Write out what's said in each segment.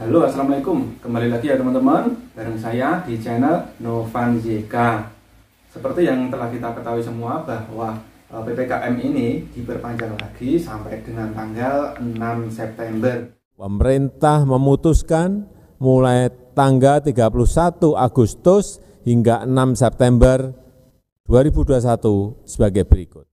Halo, assalamualaikum. Kembali lagi ya teman-teman, bareng saya di channel Novan JK. Seperti yang telah kita ketahui semua bahwa PPKM ini diperpanjang lagi sampai dengan tanggal 6 September. Pemerintah memutuskan mulai tanggal 31 Agustus hingga 6 September 2021 sebagai berikut.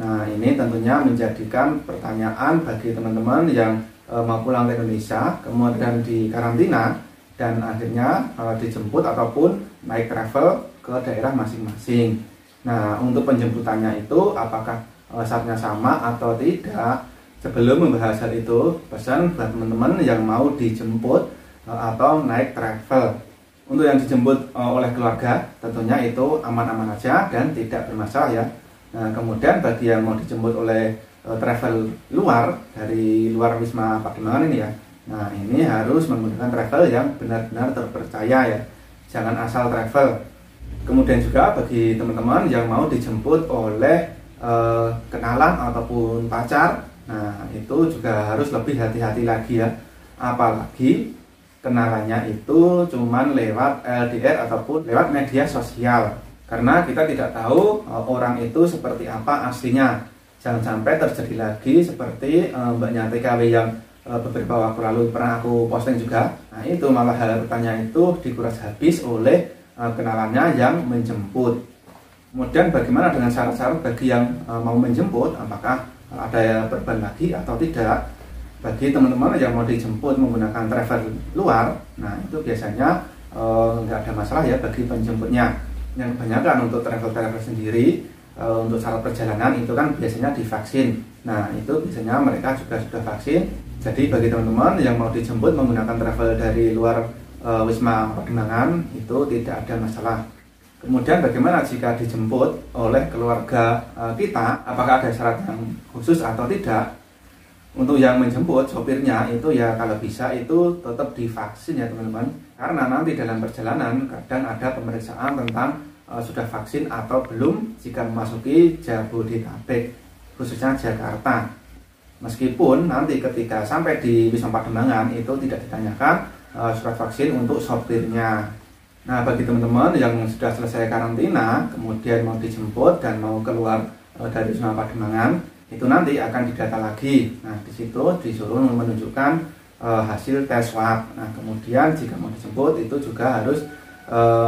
Nah, ini tentunya menjadikan pertanyaan bagi teman-teman yang mau pulang ke Indonesia, kemudian di karantina, dan akhirnya dijemput ataupun naik travel ke daerah masing-masing. Nah, untuk penjemputannya itu apakah saatnya sama atau tidak? Sebelum membahas hal itu, pesan buat teman-teman yang mau dijemput atau naik travel. Untuk yang dijemput oleh keluarga, tentunya itu aman-aman aja dan tidak bermasalah ya. Nah, kemudian bagi yang mau dijemput oleh travel luar, dari luar Wisma Pademangan ini ya, nah ini harus menggunakan travel yang benar-benar terpercaya ya, jangan asal travel. Kemudian juga bagi teman-teman yang mau dijemput oleh kenalan ataupun pacar, nah itu juga harus lebih hati-hati lagi ya, apalagi kenalannya itu cuman lewat LDR ataupun lewat media sosial, karena kita tidak tahu orang itu seperti apa aslinya. Jangan sampai terjadi lagi seperti mbaknya TKW yang beberapa waktu lalu pernah aku posting juga. Nah itu malah hartanya itu dikuras habis oleh kenalannya yang menjemput. Kemudian bagaimana dengan syarat-syarat bagi yang mau menjemput, apakah ada beban lagi atau tidak? Bagi teman-teman yang mau dijemput menggunakan travel luar, nah itu biasanya nggak ada masalah ya bagi penjemputnya. Yang kebanyakan untuk travel-travel sendiri, untuk syarat perjalanan itu kan biasanya divaksin. Nah itu biasanya mereka juga sudah vaksin. Jadi bagi teman-teman yang mau dijemput menggunakan travel dari luar Wisma Pademangan itu tidak ada masalah. Kemudian bagaimana jika dijemput oleh keluarga kita, apakah ada syarat yang khusus atau tidak? Untuk yang menjemput sopirnya itu ya kalau bisa itu tetap divaksin ya teman-teman, karena nanti dalam perjalanan kadang ada pemeriksaan tentang sudah vaksin atau belum jika memasuki Jabodetabek, khususnya Jakarta. Meskipun nanti ketika sampai di Wisma Pademangan itu tidak ditanyakan surat vaksin untuk sopirnya. Nah bagi teman-teman yang sudah selesai karantina kemudian mau dijemput dan mau keluar dari Wisma Pademangan, itu nanti akan didata lagi. Nah di situ disuruh menunjukkan hasil tes swab. Nah kemudian jika mau dijemput itu juga harus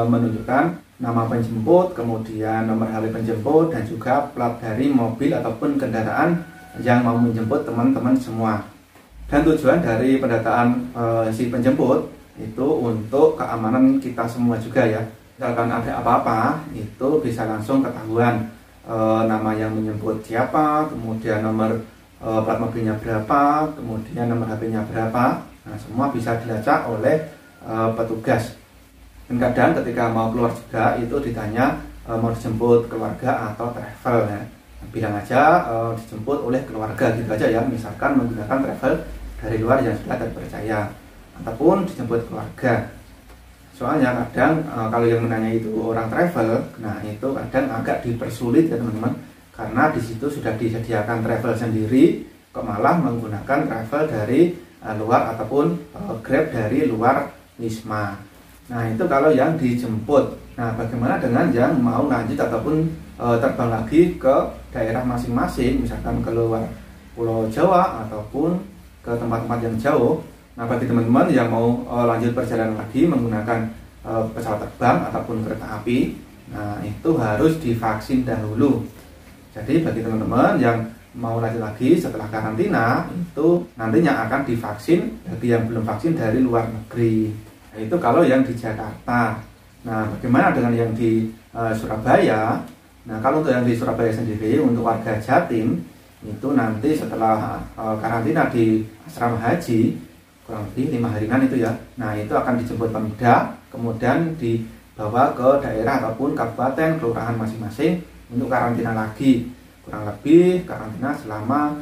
menunjukkan nama penjemput, kemudian nomor HP penjemput, dan juga plat dari mobil ataupun kendaraan yang mau menjemput teman-teman semua. Dan tujuan dari pendataan si penjemput itu untuk keamanan kita semua juga ya. Misalkan ada apa-apa itu bisa langsung ketahuan nama yang menjemput siapa, kemudian nomor plat mobilnya berapa, kemudian nomor HP-nya berapa. Nah semua bisa dilacak oleh petugas. Dan kadang ketika mau keluar juga itu ditanya mau dijemput keluarga atau travel ya. Bilang aja dijemput oleh keluarga gitu aja ya, misalkan menggunakan travel dari luar yang sudah terpercaya ataupun dijemput keluarga. Soalnya kadang kalau yang menanya itu orang travel, nah itu kadang agak dipersulit ya teman-teman, karena di situ sudah disediakan travel sendiri, kok malah menggunakan travel dari luar ataupun Grab dari luar Wisma. Nah itu kalau yang dijemput. Nah bagaimana dengan yang mau lanjut ataupun terbang lagi ke daerah masing-masing, misalkan ke luar Pulau Jawa ataupun ke tempat-tempat yang jauh. Nah bagi teman-teman yang mau lanjut perjalanan lagi menggunakan pesawat terbang ataupun kereta api, nah itu harus divaksin dahulu. Jadi bagi teman-teman yang mau lanjut lagi setelah karantina itu nantinya akan divaksin bagi yang belum vaksin dari luar negeri. Itu kalau yang di Jakarta. Nah bagaimana dengan yang di Surabaya? Nah kalau untuk yang di Surabaya sendiri, untuk warga Jatim itu nanti setelah karantina di asrama haji kurang lebih 5 harian itu ya, nah itu akan dijemput Pemda, kemudian dibawa ke daerah ataupun kabupaten kelurahan masing-masing untuk karantina lagi, kurang lebih karantina selama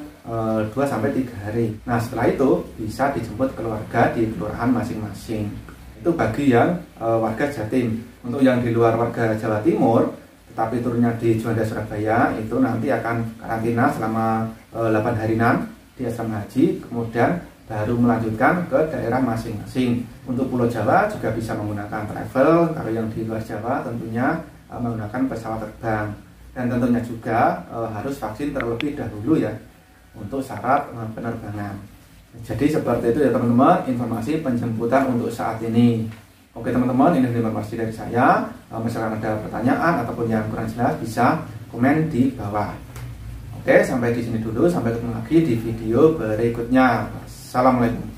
2-3 hari. Nah setelah itu bisa dijemput keluarga di kelurahan masing-masing. Itu bagi yang warga Jatim. Untuk yang di luar warga Jawa Timur tetapi turunnya di Juanda Surabaya itu nanti akan karantina selama 8 harian di asrama haji, kemudian baru melanjutkan ke daerah masing-masing. Untuk Pulau Jawa juga bisa menggunakan travel, kalau yang di luar Jawa tentunya menggunakan pesawat terbang. Dan tentunya juga harus vaksin terlebih dahulu ya untuk syarat penerbangan. Jadi seperti itu ya teman-teman, informasi penjemputan untuk saat ini. Oke teman-teman, ini informasi dari saya. Misalkan ada pertanyaan ataupun yang kurang jelas bisa komen di bawah. Oke, sampai di sini dulu, sampai ketemu lagi di video berikutnya. Assalamualaikum.